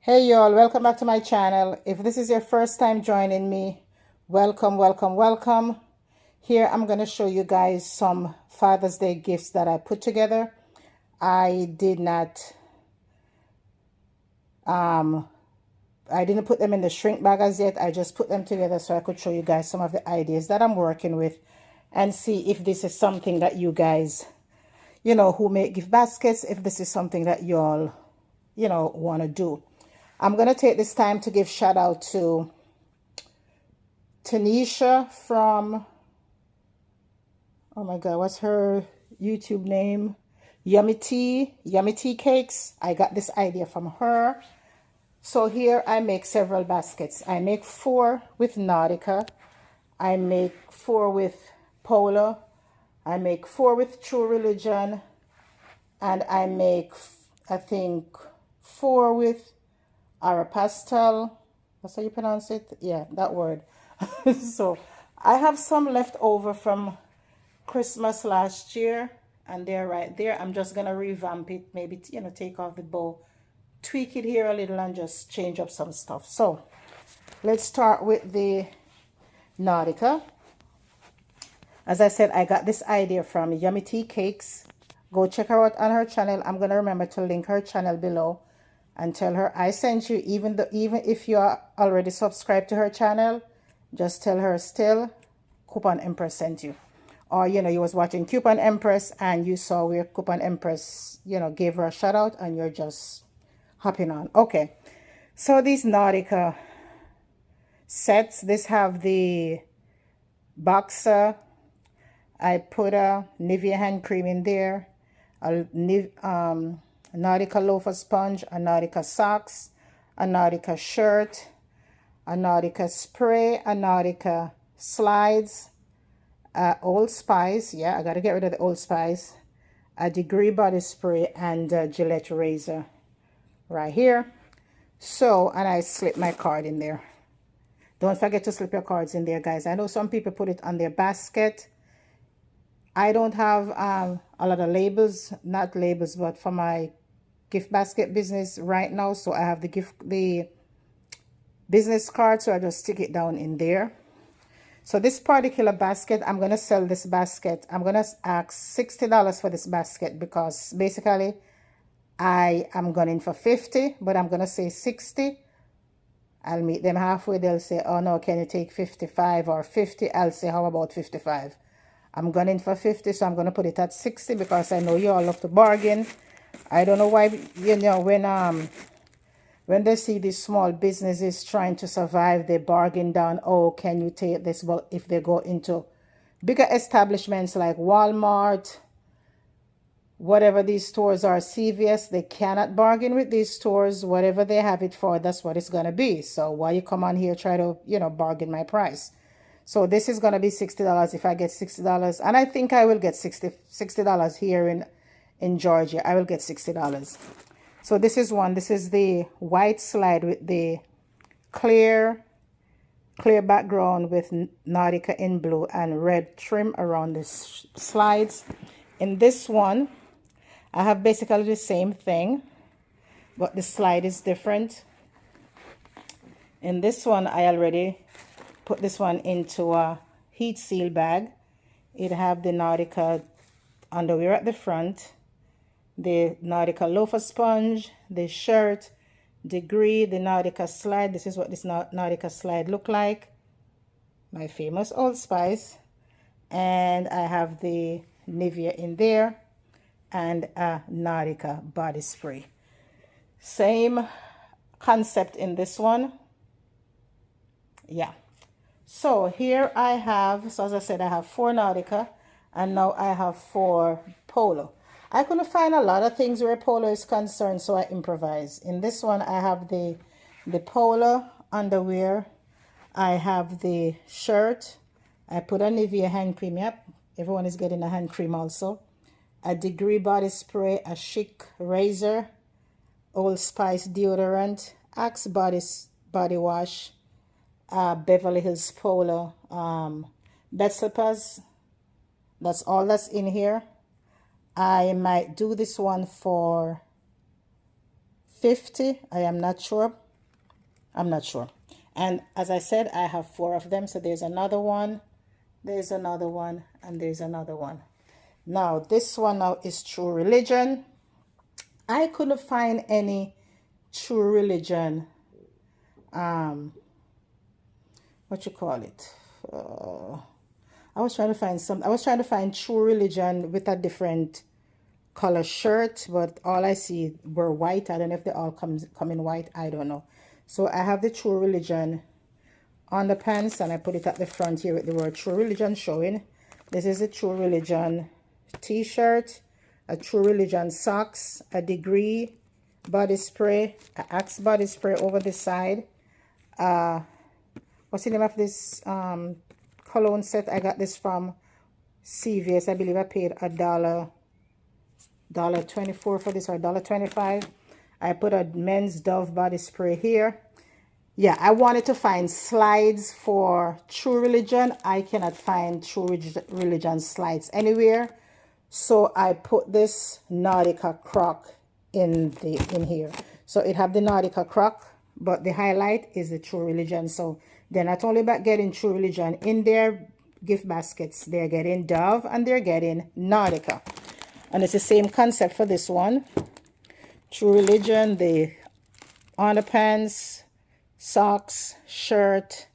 Hey y'all, welcome back to my channel. If this is your first time joining me, welcome, welcome, welcome. Here I'm going to show you guys some Father's Day gifts that I put together. I didn't put them in the shrink bag as yet. I just put them together so I could show you guys some of the ideas that I'm working with and see if this is something that you guys, who make gift baskets, if this is something that y'all, want to do. I'm going to take this time to give shout out to Tanisha from, oh my God, what's her YouTube name? Yummy Tea Cakes. I got this idea from her. So here I make several baskets. I make 4 with Nautica. I make 4 with Polo. I make 4 with True Religion. And I make, I think, 4 with Aeropostale. That's how you pronounce it? Yeah, that word. So I have some left over from Christmas last year, and they're right there. I'm just gonna revamp it, maybe take off the bow, tweak it here a little, and just change up some stuff. So let's start with the Nautica. As I said, I got this idea from Yummy Tea Cakes. Go check her out on her channel. I'm gonna remember to link her channel below and tell her I sent you. Even if you are already subscribed to her channel, just tell her still Coupon Empress sent you. Or you was watching Coupon Empress and you saw where Coupon Empress gave her a shout out, and you're just hopping on. Okay, so these Nautica sets, this have the boxer. I put a Nivea hand cream in there, a Nautica loafer sponge, a Nautica socks, a Nautica shirt, a Nautica spray, a Nautica slides, Old Spice. Yeah, I gotta get rid of the Old Spice. A Degree body spray and a Gillette razor right here. So, and I slip my card in there. Don't forget to slip your cards in there, guys. I know some people put it on their basket. I don't have a lot of labels, not labels, but for my gift basket business right now. So I have the business card, so I just stick it down in there. So this particular basket, I'm going to sell this basket. I'm going to ask $60 for this basket because basically I am going in for 50, but I'm going to say 60. I'll meet them halfway. They'll say, oh no, can you take 55 or 50? I'll say, how about 55? I'm going in for 50, so I'm going to put it at 60 because I know you all love to bargain. I don't know why, when they see these small businesses trying to survive, they bargain down, oh, can you take this? But if they go into bigger establishments like Walmart, whatever these stores are, CVS, they cannot bargain with these stores. Whatever they have it for, that's what it's going to be. So why you come on here try to, bargain my price? So this is going to be $60 if I get $60. And I think I will get $60 here in Georgia. I will get $60. So this is one. This is the white slide with the clear background with Nautica in blue and red trim around the slides. In this one, I have basically the same thing, but the slide is different. In this one, I already put this one into a heat seal bag. It have the Nautica underwear at the front, the Nautica loafer sponge, the shirt, Degree, the Nautica slide. This is what this Nautica slide look like. My famous Old Spice. And I have the Nivea in there and a Nautica body spray. Same concept in this one. Yeah. So here I have, so as I said, I have 4 Nautica and now I have 4 Polo. I couldn't find a lot of things where Polo is concerned, so I improvise. In this one, I have the Polo underwear. I have the shirt. I put a Nivea hand cream. Yep, everyone is getting a hand cream also. A Degree body spray, a Chic razor, Old Spice deodorant, Axe body wash, Beverly Hills Polo bed slippers. That's all that's in here. I might do this one for $50. I am not sure. I'm not sure. And as I said, I have 4 of them. So there's another one, there's another one, and there's another one. Now, this one now is True Religion. I couldn't find any True Religion, what you call it? I was trying to find True Religion with a different color shirt, but all I see were white. I don't know if they all come in white. I don't know. So I have the True Religion underpants, and I put it at the front here with the word True Religion showing. This is a True Religion t-shirt, a True Religion socks, a Degree body spray, a Axe body spray over the side. What's the name of this cologne set? I got this from CVS. I believe I paid $1.24 for this, or $1.25. I put a men's Dove body spray here. Yeah, I wanted to find slides for True Religion. I cannot find True Religion slides anywhere. So I put this Nautica Croc in here. So it have the Nautica Croc, but the highlight is the True Religion. So they're not only about getting True Religion in their gift baskets, they're getting Dove and they're getting Nautica. And it's the same concept for this one. True Religion, the underpants, socks, shirt,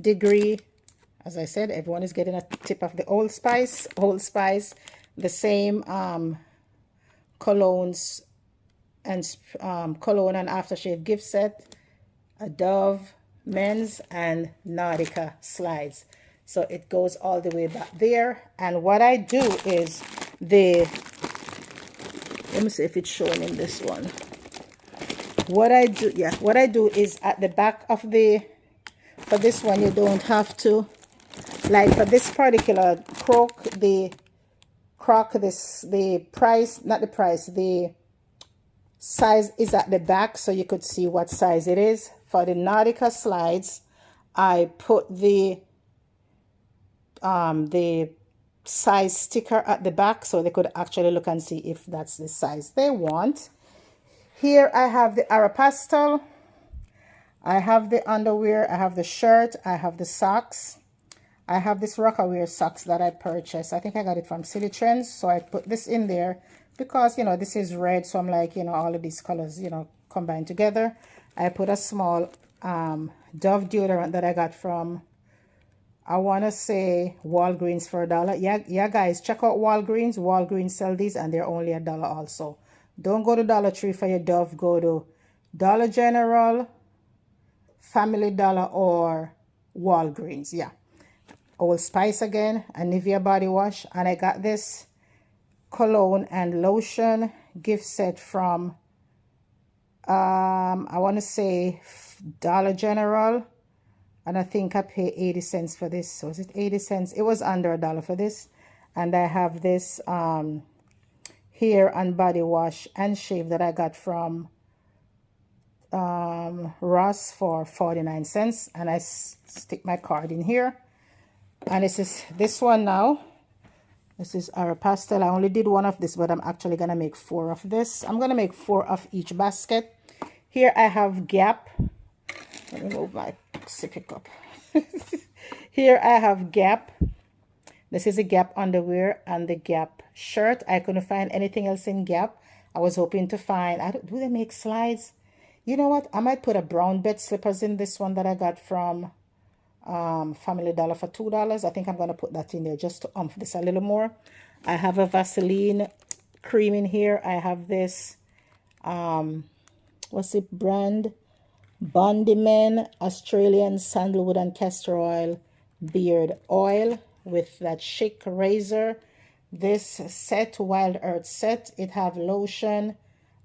Degree. As I said, everyone is getting a tip of the Old Spice. The same colognes and cologne and aftershave gift set, a Dove men's, and Nautica slides. So it goes all the way back there. And what I do is let me see if it's showing in this one. What I do is at the back of for this one, you don't have to, like for this particular the size is at the back, so you could see what size it is. For the Nautica slides, I put the size sticker at the back so they could actually look and see if that's the size they want. Here I have the Aeropostale, I have the underwear, I have the shirt, I have the socks. I have this Rocawear socks that I purchased. I think I got it from City Trends. So I put this in there because, you know, this is red. So I'm like, you know, all of these colors, you know, combined together. I put a small Dove deodorant that I got from, I want to say, Walgreens for $1. Yeah, guys, check out Walgreens. Walgreens sell these and they're only $1 also. Don't go to Dollar Tree for your Dove. Go to Dollar General, Family Dollar, or Walgreens. Yeah. Old Spice again, a Nivea body wash, and I got this cologne and lotion gift set from I want to say Dollar General, and I think I paid 80 cents for this. So was it 80 cents? It was under $1 for this. And I have this hair and body wash and shave that I got from Ross for 49 cents, and I stick my card in here. And this one now. This is Aeropostale. I only did one of this, but I'm actually going to make 4 of this. I'm going to make 4 of each basket. Here I have Gap. Let me move my sippy cup. Here I have Gap. This is a Gap underwear and the Gap shirt. I couldn't find anything else in Gap. I was hoping to find, do they make slides? You know what? I might put a brown bed slippers in this one that I got from Family Dollar for $2. I think I'm going to put that in there just to this a little more. I have a Vaseline cream in here. I have this what's it brand? Bondiman Australian sandalwood and castor oil beard oil with that chic razor. This set, Wild Earth set, it have lotion,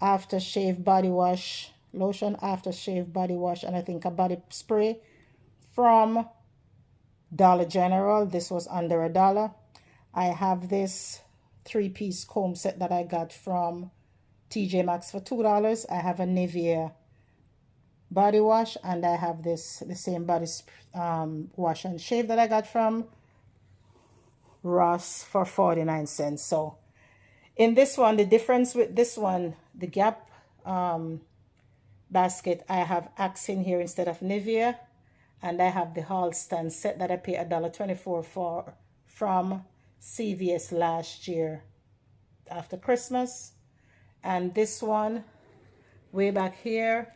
aftershave body wash, and I think a body spray from Dollar General. This was under $1. I have this 3-piece comb set that I got from TJ Maxx for $2. I have a Nivea body wash, and I have the same body wash and shave that I got from Ross for 49 cents. So in this one, the difference with this one, the Gap basket, I have Axe in here instead of Nivea. And I have the Halston set that I paid $1.24 for from CVS last year after Christmas. And this one, way back here,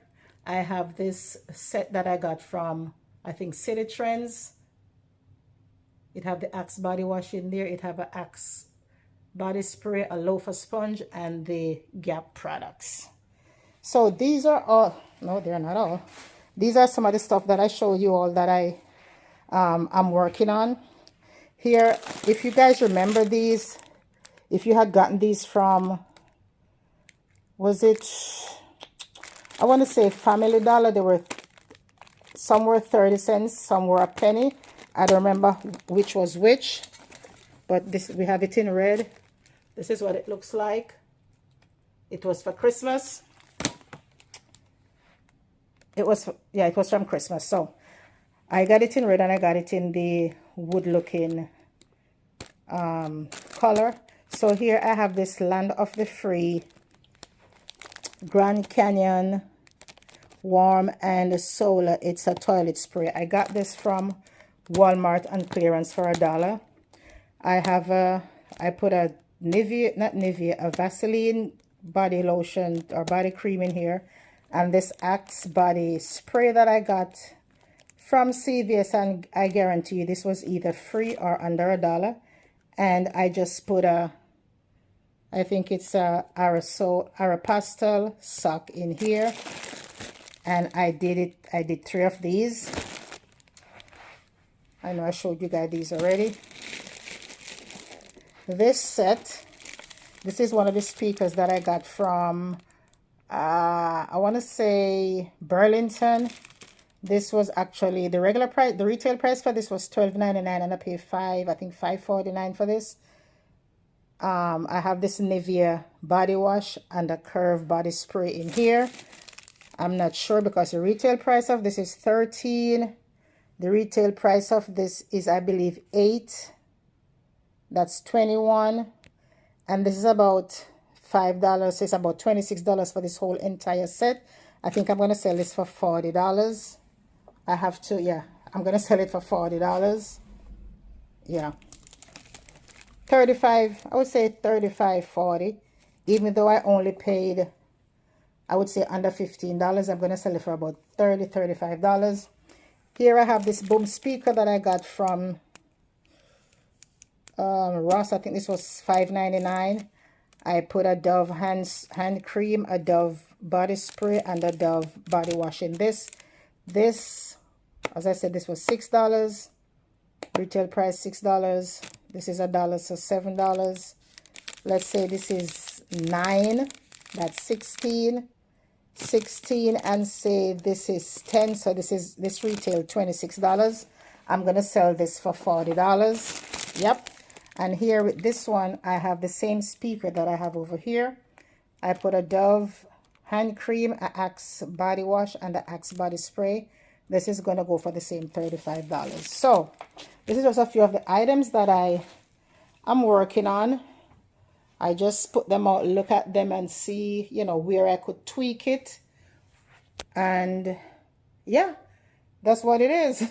I have this set that I got from, I think, City Trends. It have the Axe body wash in there. It have an Axe body spray, a loafer sponge, and the Gap products. So these are all, no, they're not all. These are some of the stuff that I showed you all that I'm working on. Here, if you guys remember these, if you had gotten these from, was it, I want to say Family Dollar, they were, some were 30 cents, some were a penny. I don't remember which was which, but this, we have it in red. This is what it looks like. It was for Christmas. It was, yeah, it was from Christmas. So I got it in red and I got it in the wood looking color. So here I have this Land of the Free Grand Canyon Warm and Solar. It's a toilet spray. I got this from Walmart on clearance for $1. I have I put a Nivea, not Nivea, a Vaseline body lotion or body cream in here, and this Axe body spray that I got from CVS, and I guarantee you this was either free or under $1. And I just put a, I think it's a Aeropostale sock in here, and I did 3 of these. I know I showed you guys these already. This set, this is one of the speakers that I got from I want to say Burlington. This was actually the regular price, the retail price for this was $12.99, and I paid $5.49 for this. I have this Nivea body wash and a Curve body spray in here. I'm not sure because the retail price of this is $13. The retail price of this is, I believe, $8. That's $21. And this is about $5. So it's about $26 for this whole entire set. I think I'm going to sell this for $40. I have to, yeah, I'm going to sell it for $40. Yeah. 35, I would say 35, 40. Even though I only paid, I would say under $15, I'm going to sell it for about $30, $35. Here I have this boom speaker that I got from Ross. I think this was $5.99. I put a Dove hand cream, a Dove body spray, and a Dove body wash in this. This, as I said, this was $6. Retail price $6. This is $1, so $7. Let's say this is 9. That's 16. 16, and say this is 10. So this retail $26. I'm gonna sell this for $40. Yep. And here with this one, I have the same speaker that I have over here. I put a Dove hand cream, an Axe body wash, and the Axe body spray. This is going to go for the same $35. So this is just a few of the items that I'm working on. I just put them out, look at them and see, you know, where I could tweak it. And yeah, that's what it is.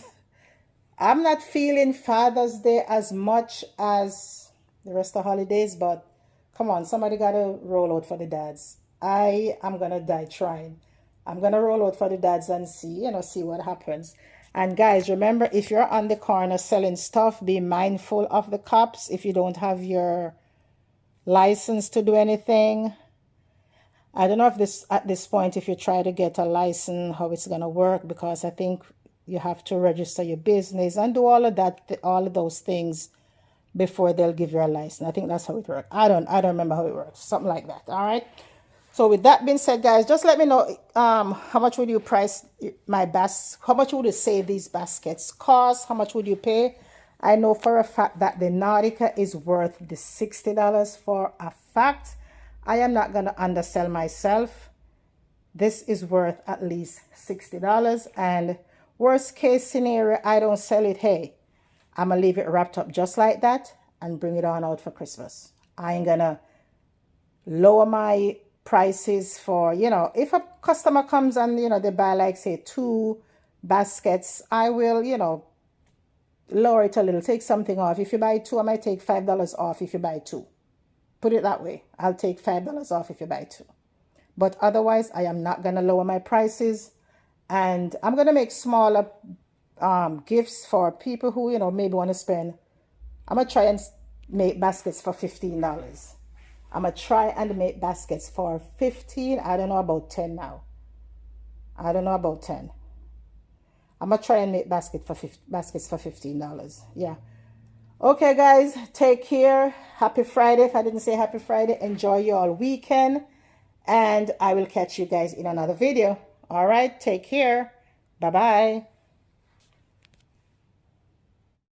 I'm not feeling Father's Day as much as the rest of the holidays, but come on, somebody got to roll out for the dads. I am going to die trying. I'm going to roll out for the dads and see, you know, see what happens. And guys, remember, if you're on the corner selling stuff, be mindful of the cops. If you don't have your license to do anything, I don't know if this, at this point, if you try to get a license, how it's going to work, because I think you have to register your business and do all of that, all of those things before they'll give you a license. I think that's how it works. I don't remember how it works. Something like that. All right. So with that being said, guys, just let me know how much would you price my basket? How much would you say these baskets cost? How much would you pay? I know for a fact that the Nautica is worth the $60 for a fact. I am not going to undersell myself. This is worth at least $60. And worst case scenario, I don't sell it. Hey, I'm going to leave it wrapped up just like that and bring it on out for Christmas. I ain't going to lower my prices for, you know, if a customer comes and, you know, they buy like say 2 baskets, I will, you know, lower it a little, take something off. If you buy 2, I might take $5 off if you buy 2. Put it that way. I'll take $5 off if you buy 2. But otherwise, I am not going to lower my prices. And I'm going to make smaller gifts for people who, you know, maybe want to spend. I'm going to try and make baskets for $15. I'm going to try and make baskets for 15. I don't know about 10 now. I don't know about 10. I'm going to try and make baskets for $15. Yeah. Okay, guys. Take care. Happy Friday. If I didn't say happy Friday, enjoy your weekend. And I will catch you guys in another video. All right. Take care. Bye-bye.